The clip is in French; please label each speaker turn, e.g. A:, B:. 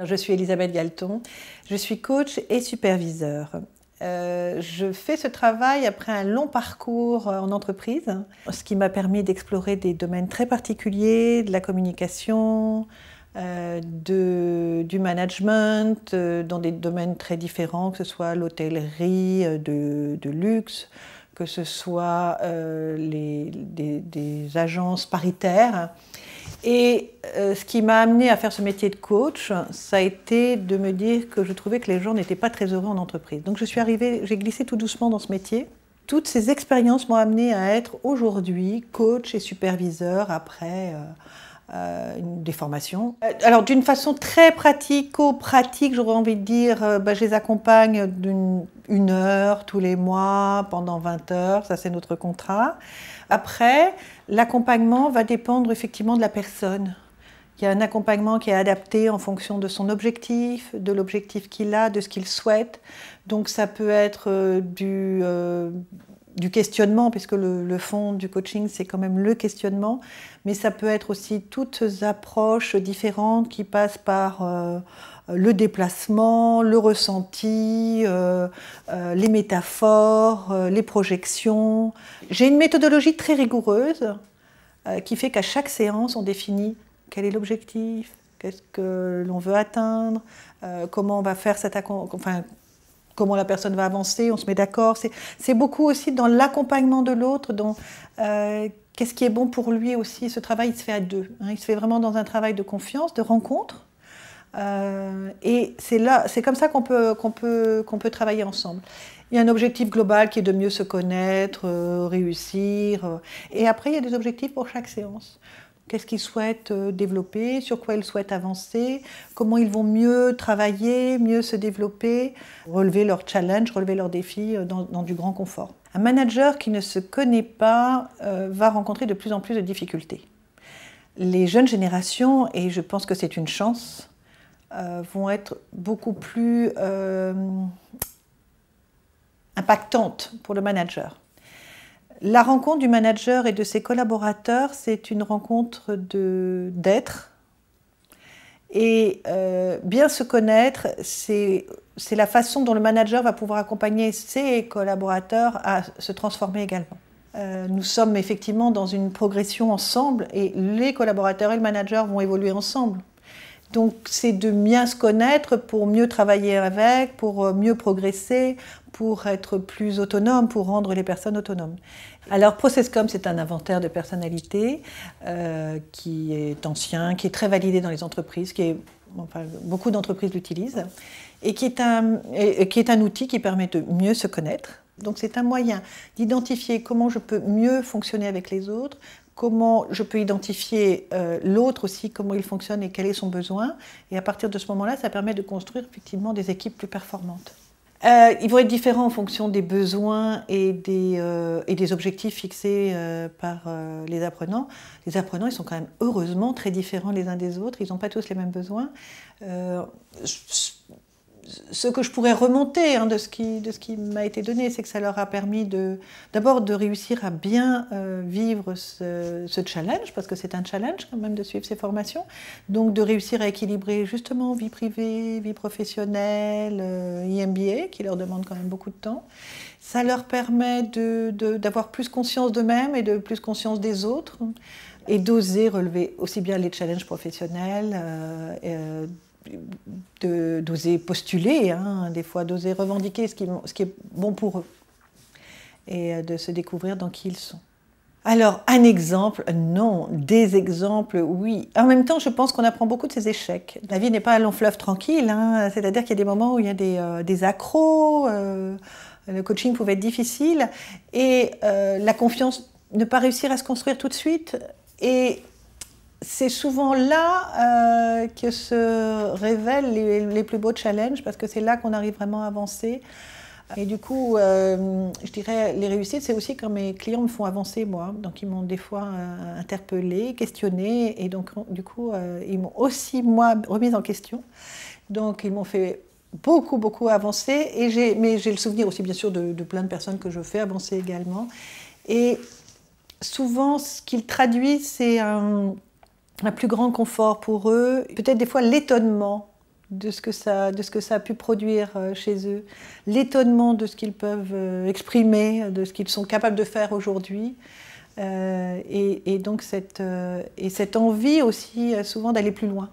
A: Je suis Elisabeth Galton, je suis coach et superviseur. Je fais ce travail après un long parcours en entreprise, ce qui m'a permis d'explorer des domaines très particuliers, de la communication, du management, dans des domaines très différents, que ce soit l'hôtellerie de luxe, que ce soit des agences paritaires. Et ce qui m'a amené à faire ce métier de coach, ça a été de me dire que je trouvais que les gens n'étaient pas très heureux en entreprise. Donc j'ai glissé tout doucement dans ce métier. Toutes ces expériences m'ont amené à être aujourd'hui coach et superviseur après des formations. Alors d'une façon très pratico-pratique, j'aurais envie de dire, je les accompagne d'une heure tous les mois pendant 20 heures, ça c'est notre contrat. Après, l'accompagnement va dépendre effectivement de la personne. Il y a un accompagnement qui est adapté en fonction de son objectif, de l'objectif qu'il a, de ce qu'il souhaite. Donc ça peut être du questionnement, puisque le fond du coaching, c'est quand même le questionnement, mais ça peut être aussi toutes approches différentes qui passent par le déplacement, le ressenti, les métaphores, les projections. J'ai une méthodologie très rigoureuse qui fait qu'à chaque séance, on définit quel est l'objectif, qu'est-ce que l'on veut atteindre, comment on va faire comment la personne va avancer, on se met d'accord. C'est beaucoup aussi dans l'accompagnement de l'autre, qu'est-ce qui est bon pour lui aussi. Ce travail, il se fait à deux. Il se fait vraiment dans un travail de confiance, de rencontre. Et c'est comme ça qu'on peut travailler ensemble. Il y a un objectif global qui est de mieux se connaître, réussir. Et après, il y a des objectifs pour chaque séance. Qu'est-ce qu'ils souhaitent développer, sur quoi ils souhaitent avancer, comment ils vont mieux travailler, mieux se développer, relever leurs challenges, relever leurs défis dans du grand confort. Un manager qui ne se connaît pas va rencontrer de plus en plus de difficultés. Les jeunes générations, et je pense que c'est une chance, vont être beaucoup plus impactantes pour le manager. La rencontre du manager et de ses collaborateurs, c'est une rencontre d'être. Et bien se connaître, c'est la façon dont le manager va pouvoir accompagner ses collaborateurs à se transformer également. Nous sommes effectivement dans une progression ensemble et les collaborateurs et le manager vont évoluer ensemble. Donc c'est de bien se connaître pour mieux travailler avec, pour mieux progresser, pour être plus autonome, pour rendre les personnes autonomes. Alors ProcessCom, c'est un inventaire de personnalité qui est ancien, qui est très validé dans les entreprises, beaucoup d'entreprises l'utilisent, et qui est un outil qui permet de mieux se connaître. Donc c'est un moyen d'identifier comment je peux mieux fonctionner avec les autres, comment je peux identifier l'autre aussi, comment il fonctionne et quel est son besoin. Et à partir de ce moment-là, ça permet de construire effectivement des équipes plus performantes. Ils vont être différents en fonction des besoins et des objectifs fixés par les apprenants. Les apprenants, ils sont quand même heureusement très différents les uns des autres. Ils n'ont pas tous les mêmes besoins. Ce que je pourrais remonter de ce qui m'a été donné, c'est que ça leur a permis d'abord de réussir à bien vivre ce challenge, parce que c'est un challenge quand même de suivre ces formations, donc de réussir à équilibrer justement vie privée, vie professionnelle, IMBA, qui leur demande quand même beaucoup de temps. Ça leur permet d'avoir plus conscience d'eux-mêmes et de plus conscience des autres, et d'oser relever aussi bien les challenges professionnels, d'oser postuler, des fois d'oser revendiquer ce qui est bon pour eux et de se découvrir dans qui ils sont. Alors, un exemple, non, des exemples, oui. En même temps, je pense qu'on apprend beaucoup de ses échecs. La vie n'est pas un long fleuve tranquille, c'est-à-dire qu'il y a des moments où il y a des accros, le coaching pouvait être difficile, et la confiance, ne pas réussir à se construire tout de suite, et c'est souvent là que se révèlent les plus beaux challenges, parce que c'est là qu'on arrive vraiment à avancer. Et du coup, je dirais, les réussites, c'est aussi quand mes clients me font avancer, moi. Donc, ils m'ont des fois interpellée, questionnée, et donc, du coup, ils m'ont aussi, moi, remise en question. Donc, ils m'ont fait beaucoup avancer, mais j'ai le souvenir aussi, bien sûr, de plein de personnes que je fais avancer également. Et souvent, ce qu'ils traduisent, c'est un plus grand confort pour eux, peut-être des fois l'étonnement de ce que ça a pu produire chez eux, l'étonnement de ce qu'ils peuvent exprimer, de ce qu'ils sont capables de faire aujourd'hui, et donc cette envie aussi souvent d'aller plus loin.